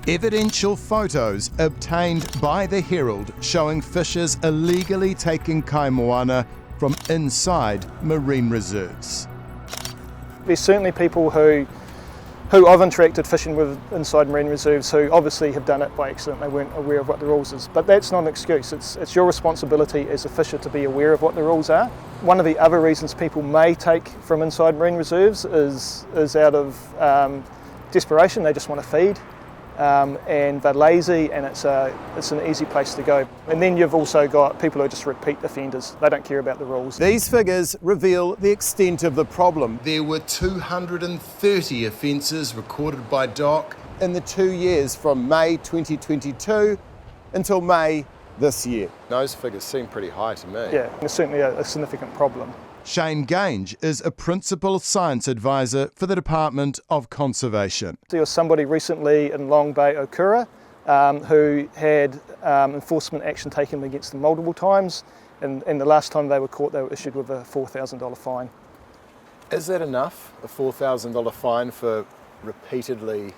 Evidential photos obtained by the Herald showing fishers illegally taking kai moana from inside marine reserves. There's certainly people who I've interacted fishing with inside marine reserves who obviously have done it by accident. They weren't aware of what the rules is. But that's not an excuse. It's your responsibility as a fisher to be aware of what the rules are. One of the other reasons people may take from inside marine reserves is out of desperation. They just want to feed. And they're lazy, and it's an easy place to go. And then you've also got people who are just repeat offenders. They don't care about the rules. These figures reveal the extent of the problem. There were 230 offences recorded by DOC in the 2 years from May 2022 until May this year. Those figures seem pretty high to me. Yeah, it's certainly a significant problem. Shane Gange is a Principal Science Advisor for the Department of Conservation. There was somebody recently in Long Bay, Okura, who had enforcement action taken against them multiple times, and the last time they were caught they were issued with a $4,000 fine. Is that enough, a $4,000 fine for repeatedly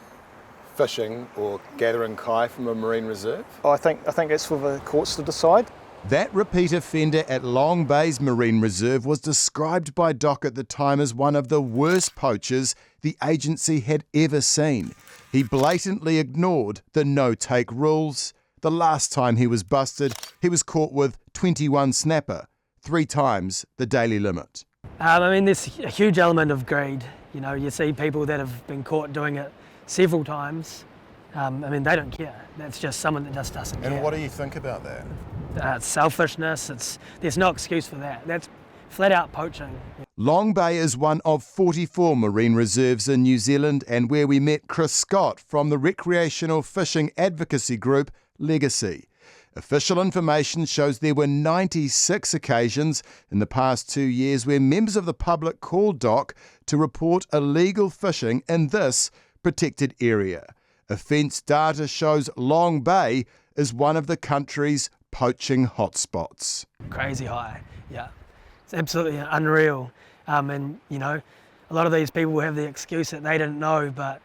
fishing or gathering kai from a marine reserve? I think it's for the courts to decide. That repeat offender at Long Bay's Marine Reserve was described by DOC at the time as one of the worst poachers the agency had ever seen. He blatantly ignored the no-take rules. The last time he was busted, he was caught with 21 snapper, 3 times the daily limit. There's a huge element of greed. You see people that have been caught doing it several times. They don't care. That's just someone that just doesn't care. And what do you think about that? It's selfishness. There's no excuse for that. That's flat out poaching. Long Bay is one of 44 marine reserves in New Zealand, and where we met Chris Scott from the recreational fishing advocacy group Legacy. Official information shows there were 96 occasions in the past 2 years where members of the public called DOC to report illegal fishing in this protected area. Offence data shows Long Bay is one of the country's poaching hotspots. Crazy high, yeah. It's absolutely unreal. A lot of these people have the excuse that they didn't know, but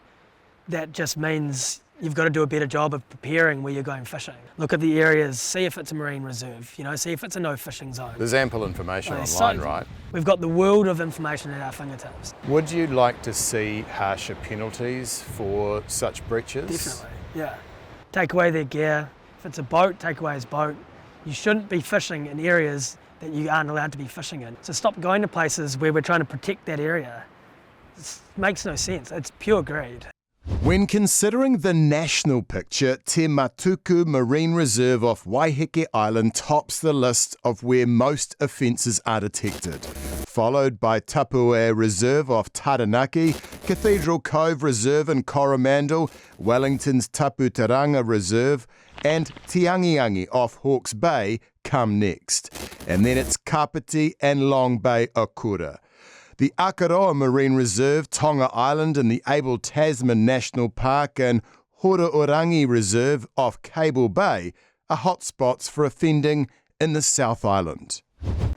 that just means you've got to do a better job of preparing where you're going fishing. Look at the areas, see if it's a marine reserve, see if it's a no fishing zone. There's ample information online, right? We've got the world of information at our fingertips. Would you like to see harsher penalties for such breaches? Definitely, yeah. Take away their gear. If it's a boat, take away his boat. You shouldn't be fishing in areas that you aren't allowed to be fishing in. So stop going to places where we're trying to protect that area. It makes no sense. It's pure greed. When considering the national picture, Te Matuku Marine Reserve off Waiheke Island tops the list of where most offences are detected, followed by Tapua Reserve off Taranaki, Cathedral Cove Reserve in Coromandel, Wellington's Taputaranga Reserve, and Tiangiangi off Hawke's Bay come next. And then it's Kapiti and Long Bay Okura. The Akaroa Marine Reserve, Tonga Island and the Abel Tasman National Park and Hororangi Reserve off Cable Bay are hotspots for offending in the South Island.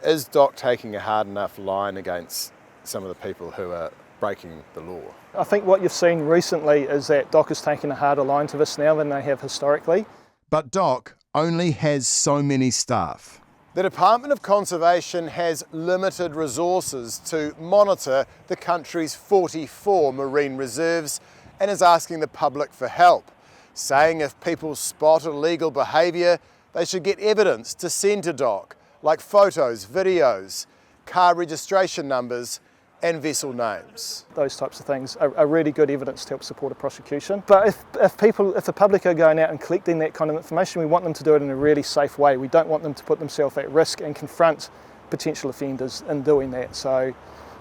Is DOC taking a hard enough line against some of the people who are breaking the law? I think what you've seen recently is that DOC has taken a harder line to this now than they have historically. But DOC only has so many staff. The Department of Conservation has limited resources to monitor the country's 44 marine reserves and is asking the public for help, saying if people spot illegal behaviour, they should get evidence to send to DOC, like photos, videos, car registration numbers and vessel names. Those types of things are really good evidence to help support a prosecution. But if the public are going out and collecting that kind of information, we want them to do it in a really safe way. We don't want them to put themselves at risk and confront potential offenders in doing that. So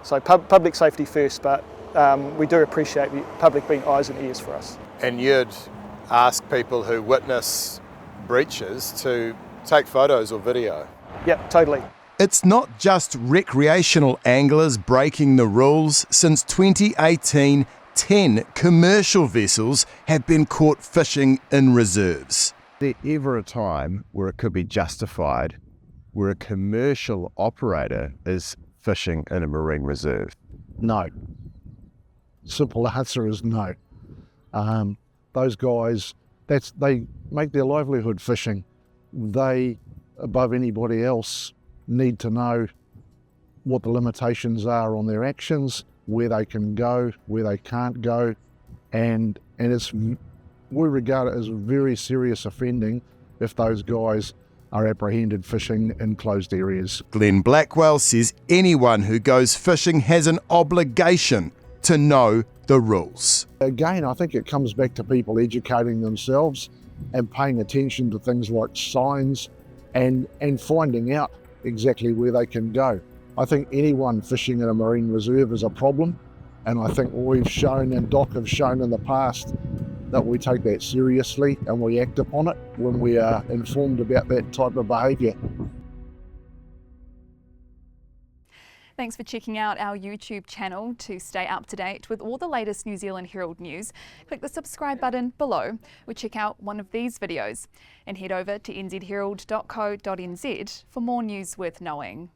public safety first, but we do appreciate the public being eyes and ears for us. And you'd ask people who witness breaches to take photos or video? Yeah, totally. It's not just recreational anglers breaking the rules. Since 2018, 10 commercial vessels have been caught fishing in reserves. Is there ever a time where it could be justified where a commercial operator is fishing in a marine reserve? No. Simple answer is no. those guys, they make their livelihood fishing. They, above anybody else, need to know what the limitations are on their actions, where they can go, where they can't go, and we regard it as very serious offending if those guys are apprehended fishing in closed areas. Glenn Blackwell says anyone who goes fishing has an obligation to know the rules. Again, I think it comes back to people educating themselves and paying attention to things like signs and finding out exactly where they can go. I think anyone fishing in a marine reserve is a problem, and I think we've shown, and DOC have shown in the past, that we take that seriously and we act upon it when we are informed about that type of behaviour. Thanks for checking out our YouTube channel. To stay up to date with all the latest New Zealand Herald news, click the subscribe button below or check out one of these videos. And head over to nzherald.co.nz for more news worth knowing.